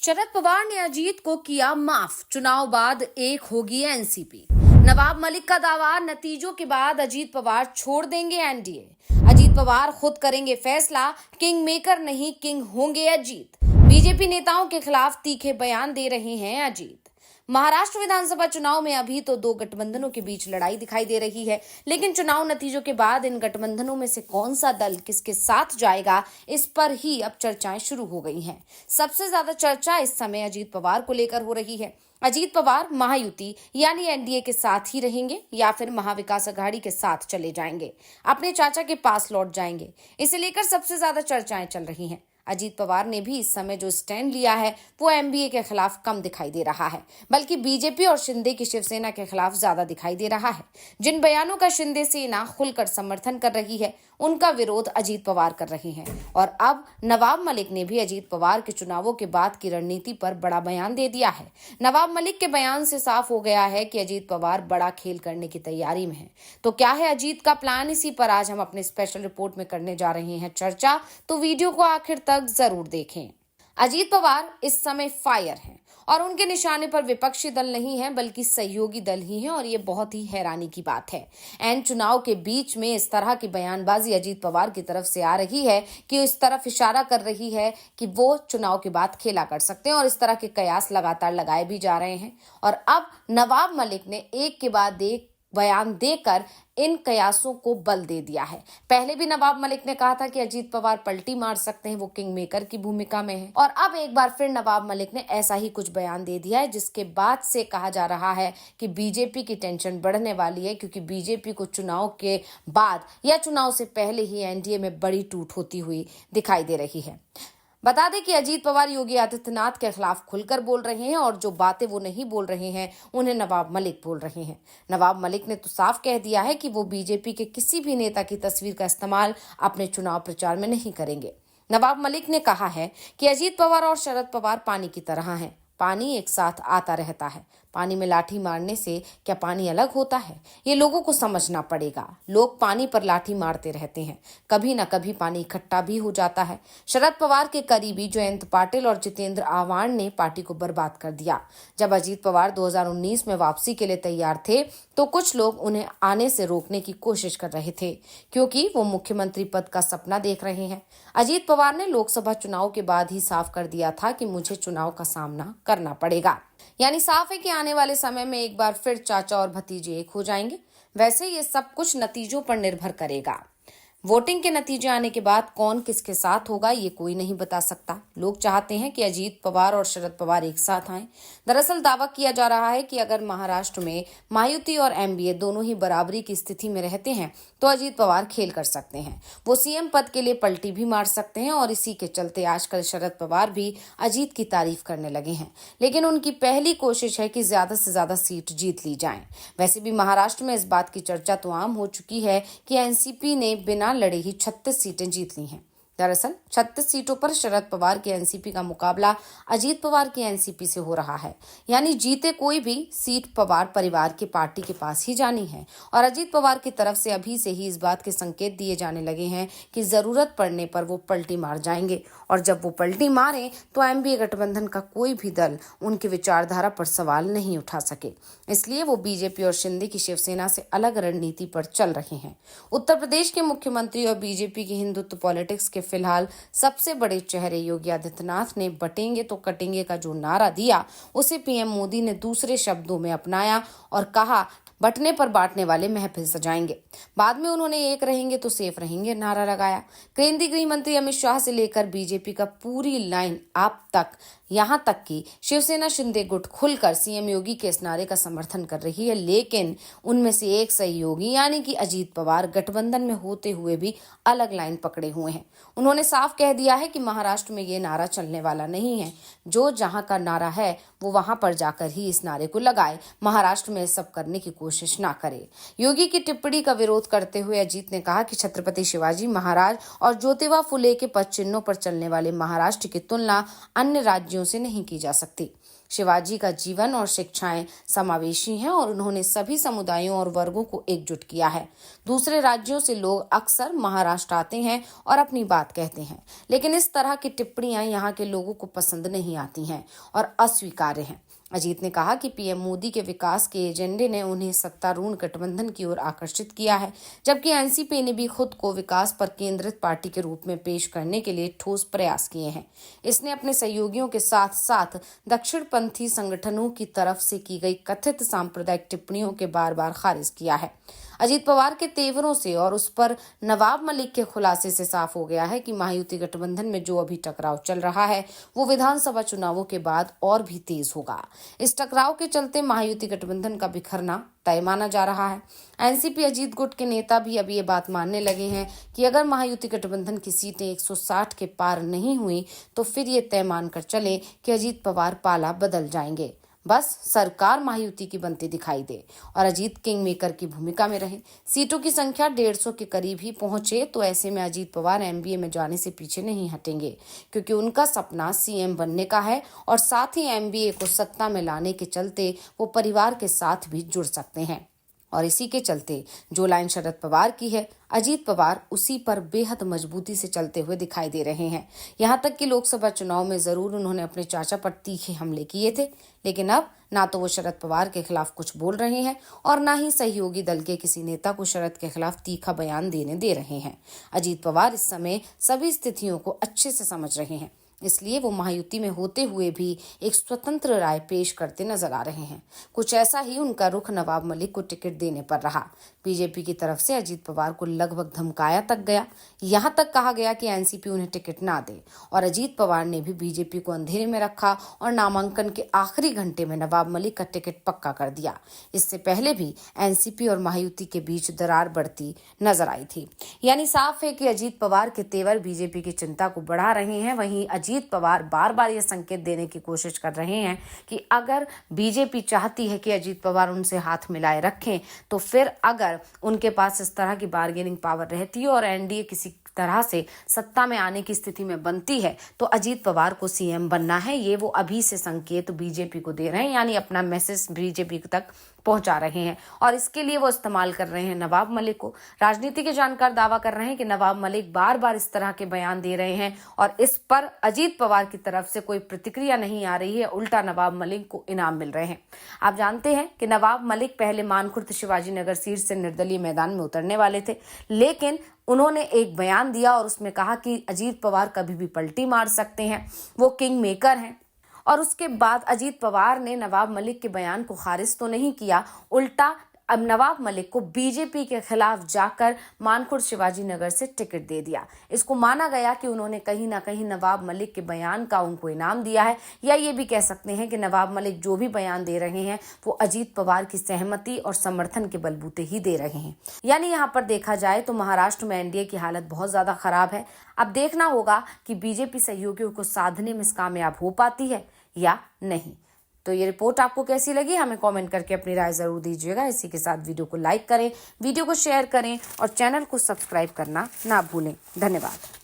शरद पवार ने अजीत को किया माफ, चुनाव बाद एक होगी एनसीपी। नवाब मलिक का दावा, नतीजों के बाद अजीत पवार छोड़ देंगे एनडीए। अजीत पवार खुद करेंगे फैसला, किंग मेकर नहीं किंग होंगे अजीत। बीजेपी नेताओं के खिलाफ तीखे बयान दे रहे हैं अजीत। महाराष्ट्र विधानसभा चुनाव में अभी तो दो गठबंधनों के बीच लड़ाई दिखाई दे रही है, लेकिन चुनाव नतीजों के बाद इन गठबंधनों में से कौन सा दल किसके साथ जाएगा, इस पर ही अब चर्चाएं शुरू हो गई हैं। सबसे ज्यादा चर्चा इस समय अजीत पवार को लेकर हो रही है। अजीत पवार महायुति यानी एनडीए के साथ ही रहेंगे या फिर महाविकास अघाड़ी के साथ चले जाएंगे, अपने चाचा के पास लौट जाएंगे। इसे लेकर सबसे ज्यादा चर्चाएं चल रही हैं। अजीत पवार ने भी इस समय जो स्टैंड लिया है वो एमबीए के खिलाफ कम दिखाई दे रहा है, बल्कि बीजेपी और शिंदे की शिवसेना के खिलाफ ज्यादा दिखाई दे रहा है। जिन बयानों का शिंदे सेना खुलकर समर्थन कर रही है, उनका विरोध अजीत पवार कर रहे हैं। और अब नवाब मलिक ने भी अजीत पवार के चुनावों के बाद की रणनीति पर बड़ा बयान दे दिया है। नवाब मलिक के बयान से साफ हो गया है कि अजीत पवार बड़ा खेल करने की तैयारी में है। तो क्या है अजीत का प्लान, इसी पर आज हम अपने स्पेशल रिपोर्ट में करने जा रहे हैं चर्चा, तो वीडियो को आखिर तक जरूर देखें। अजीत पवार इस समय फायर हैं और उनके निशाने पर विपक्षी दल नहीं है बल्कि सहयोगी दल ही है, और ये बहुत ही हैरानी की बात है। एन चुनाव के बीच में इस तरह की बयानबाजी अजीत पवार की तरफ से आ रही है कि इस तरफ इशारा कर रही है कि वो चुनाव के बाद खेला कर सकते हैं, और इस तरह के कयास लगातार लगाए भी जा रहे हैं। और अब नवाब मलिक ने एक के बाद एक बयान देकर इन कयासों को बल दे दिया है। पहले भी नवाब मलिक ने कहा था कि अजीत पवार पलटी मार सकते हैं, वो किंग मेकर की भूमिका में है, और अब एक बार फिर नवाब मलिक ने ऐसा ही कुछ बयान दे दिया है, जिसके बाद से कहा जा रहा है कि बीजेपी की टेंशन बढ़ने वाली है, क्योंकि बीजेपी को चुनाव के बाद या चुनाव से पहले ही एनडीए में बड़ी टूट होती हुई दिखाई दे रही है। बता दें कि अजीत पवार योगी आदित्यनाथ के खिलाफ खुलकर बोल रहे हैं, और जो बातें वो नहीं बोल रहे हैं उन्हें नवाब मलिक बोल रहे हैं। नवाब मलिक ने तो साफ कह दिया है कि वो बीजेपी के किसी भी नेता की तस्वीर का इस्तेमाल अपने चुनाव प्रचार में नहीं करेंगे। नवाब मलिक ने कहा है कि अजीत पवार और शरद पवार पानी की तरह हैं, पानी एक साथ आता रहता है। पानी में लाठी मारने से क्या पानी अलग होता है, ये लोगों को समझना पड़ेगा। लोग पानी पर लाठी मारते रहते हैं, कभी ना कभी पानी इकट्ठा भी हो जाता है। शरद पवार के करीबी जयंत पाटिल और जितेंद्र आह्वान ने पार्टी को बर्बाद कर दिया। जब अजीत पवार 2019 में वापसी के लिए तैयार थे तो कुछ लोग उन्हें आने से रोकने की कोशिश कर रहे थे, क्योंकि वो मुख्यमंत्री पद का सपना देख रहे हैं। अजीत पवार ने लोकसभा चुनाव के बाद ही साफ कर दिया था कि मुझे चुनाव का सामना करना पड़ेगा। यानी साफ है कि आने वाले समय में एक बार फिर चाचा और भतीजे एक हो जाएंगे। वैसे ये सब कुछ नतीजों पर निर्भर करेगा। वोटिंग के नतीजे आने के बाद कौन किसके साथ होगा ये कोई नहीं बता सकता। लोग चाहते हैं कि अजीत पवार और शरद पवार एक साथ आएं। दरअसल दावा किया जा रहा है कि अगर महाराष्ट्र में महायुति और एमबीए दोनों ही बराबरी की स्थिति में रहते हैं तो अजीत पवार खेल कर सकते हैं। वो सीएम पद के लिए पलटी भी मार सकते हैं, और इसी के चलते आजकल शरद पवार भी अजीत की तारीफ करने लगे हैं। लेकिन उनकी पहली कोशिश है कि ज्यादा से ज्यादा सीट जीत ली जाए। वैसे भी महाराष्ट्र में इस बात की चर्चा तो आम हो चुकी है कि एनसीपी ने बिना लड़े ही 36 सीटें जीत ली हैं। दरअसल 36 सीटों पर शरद पवार की एनसीपी का मुकाबला अजीत पवार की एनसीपी से हो रहा है। यानी जीते कोई भी सीट पवार परिवार की पार्टी के पास ही जानी है, और अजीत पवार की तरफ से अभी से ही इस बात के संकेत दिए जाने लगे हैं कि जरूरत पड़ने पर वो पलटी मार जाएंगे, और जब वो पलटी मारे तो एमबीए गठबंधन का कोई भी दल उनकी विचारधारा पर सवाल नहीं उठा सके। इसलिए वो बीजेपी और शिंदे की शिवसेना से अलग रणनीति पर चल रहे हैं। उत्तर प्रदेश के मुख्यमंत्री और बीजेपी की हिंदुत्व पॉलिटिक्स के फिलहाल सबसे बड़े चेहरे योगी आदित्यनाथ ने बटेंगे तो कटेंगे का जो नारा दिया, उसे पीएम मोदी ने दूसरे शब्दों में अपनाया और कहा, बटने पर बांटने वाले महफिल सजाएंगे। बाद में उन्होंने एक रहेंगे तो सेफ रहेंगे नारा लगाया। केंद्रीय गृह मंत्री अमित शाह से लेकर बीजेपी का पूरी लाइन आप तक, यहाँ तक कि शिवसेना शिंदे गुट खुलकर सीएम योगी के इस नारे का समर्थन कर रही है। लेकिन उनमें से एक सहयोगी यानी कि अजीत पवार गठबंधन में होते हुए भी अलग लाइन पकड़े हुए हैं। उन्होंने साफ कह दिया है कि महाराष्ट्र में ये नारा चलने वाला नहीं है। जो जहां का नारा है वो वहां पर जाकर ही इस नारे को लगाए, महाराष्ट्र में सब करने की कोशिश ना करे। योगी की टिप्पणी का विरोध करते हुए अजीत ने कहा कि छत्रपति शिवाजी महाराज और ज्योतिबा फुले के पद चिन्हों पर चलने वाले महाराष्ट्र की तुलना अन्य राज्यों से नहीं की जा सकती। शिवाजी का जीवन और शिक्षाएं समावेशी हैं और उन्होंने सभी समुदायों और वर्गों को एकजुट किया है। दूसरे राज्यों से लोग अक्सर महाराष्ट्र आते हैं और अपनी बात कहते हैं, लेकिन इस तरह की टिप्पणियां यहाँ के लोगों को पसंद नहीं आती हैं और अस्वीकार्य हैं। अजीत ने कहा कि पीएम मोदी के विकास के एजेंडे ने उन्हें सत्तारूढ़ गठबंधन की ओर आकर्षित किया है, जबकि एनसीपी ने भी खुद को विकास पर केंद्रित पार्टी के रूप में पेश करने के लिए ठोस प्रयास किए हैं। इसने अपने सहयोगियों के साथ साथ दक्षिणपंथी संगठनों की तरफ से की गई कथित सांप्रदायिक टिप्पणियों के बार बार खारिज किया है। अजीत पवार के तेवरों से और उस पर नवाब मलिक के खुलासे से साफ हो गया है कि महायुति गठबंधन में जो अभी टकराव चल रहा है वो विधानसभा चुनावों के बाद और भी तेज होगा। इस टकराव के चलते महायुति गठबंधन का बिखरना तय माना जा रहा है। एनसीपी अजीत गुट के नेता भी अब ये बात मानने लगे हैं कि अगर महायुति गठबंधन की सीटें 160 के पार नहीं हुई तो फिर ये तय मानकर चले कि अजीत पवार पाला बदल जाएंगे। बस सरकार महायुति की बनती दिखाई दे और अजीत किंग मेकर की भूमिका में रहे। सीटों की संख्या 150 के करीब ही पहुंचे तो ऐसे में अजीत पवार एमबीए में जाने से पीछे नहीं हटेंगे, क्योंकि उनका सपना सीएम बनने का है और साथ ही एमबीए को सत्ता में लाने के चलते वो परिवार के साथ भी जुड़ सकते हैं। और इसी के चलते जो लाइन शरद पवार की है, अजीत पवार उसी पर बेहद मजबूती से चलते हुए दिखाई दे रहे हैं। यहाँ तक कि लोकसभा चुनाव में जरूर उन्होंने अपने चाचा पर तीखे हमले किए थे, लेकिन अब ना तो वो शरद पवार के खिलाफ कुछ बोल रहे हैं और ना ही सहयोगी दल के किसी नेता को शरद के खिलाफ तीखा बयान देने दे रहे हैं। अजीत पवार इस समय सभी स्थितियों को अच्छे से समझ रहे हैं, इसलिए वो महायुति में होते हुए भी एक स्वतंत्र राय पेश करते नजर आ रहे हैं। कुछ ऐसा ही उनका रुख नवाब मलिक को टिकट देने पर रहा। बीजेपी की तरफ से अजीत पवार को लगभग धमकाया तक गया, यहाँ तक कहा गया कि एनसीपी उन्हें टिकट ना दे और अजीत पवार ने भी बीजेपी को अंधेरे में रखा और नामांकन के आखिरी घंटे में नवाब मलिक का टिकट पक्का कर दिया। इससे पहले भी एनसीपी और महायुति के बीच दरार बढ़ती नजर आई थी। यानी साफ है कि अजीत पवार के तेवर बीजेपी की चिंता को बढ़ा रहे हैं। वहीं अजीत पवार बार बार ये संकेत देने की कोशिश कर रहे हैं कि अगर बीजेपी चाहती है कि अजीत पवार उनसे हाथ मिलाए रखें तो फिर अगर उनके पास इस तरह की बार्गेनिंग पावर रहती है और एनडीए किसी तरह से सत्ता में आने की स्थिति में बनती है तो अजीत पवार को सीएम बनना है। ये वो अभी से संकेत बीजेपी को दे रहे हैं, यानी अपना मैसेज बीजेपी तक पहुंचा रहे हैं और इसके लिए वो इस्तेमाल कर रहे हैं नवाब मलिक को। राजनीति के जानकार दावा कर रहे हैं कि नवाब मलिक बार बार इस तरह के बयान दे रहे हैं और इस पर अजीत पवार की तरफ से कोई प्रतिक्रिया नहीं आ रही है, उल्टा नवाब मलिक को इनाम मिल रहे हैं। आप जानते हैं कि नवाब मलिक पहले मानखुर्द शिवाजी नगर सीट से निर्दलीय मैदान में उतरने वाले थे, लेकिन उन्होंने एक बयान दिया और उसमें कहा कि अजीत पवार कभी भी पलटी मार सकते हैं, वो किंग मेकर हैं। और उसके बाद अजीत पवार ने नवाब मलिक के बयान को खारिज तो नहीं किया, उल्टा अब नवाब मलिक को बीजेपी के खिलाफ जाकर मानखुर्द शिवाजी नगर से टिकट दे दिया। इसको माना गया कि उन्होंने कहीं ना कहीं नवाब मलिक के बयान का उनको इनाम दिया है, या ये भी कह सकते हैं कि नवाब मलिक जो भी बयान दे रहे हैं वो अजीत पवार की सहमति और समर्थन के बलबूते ही दे रहे हैं। यानी यहाँ पर देखा जाए तो महाराष्ट्र में एनडीए की हालत बहुत ज्यादा खराब है। अब देखना होगा कि बीजेपी सहयोगियों को साधने में कामयाब हो पाती है या नहीं। तो ये रिपोर्ट आपको कैसी लगी हमें कमेंट करके अपनी राय जरूर दीजिएगा। इसी के साथ वीडियो को लाइक करें, वीडियो को शेयर करें और चैनल को सब्सक्राइब करना ना भूलें। धन्यवाद।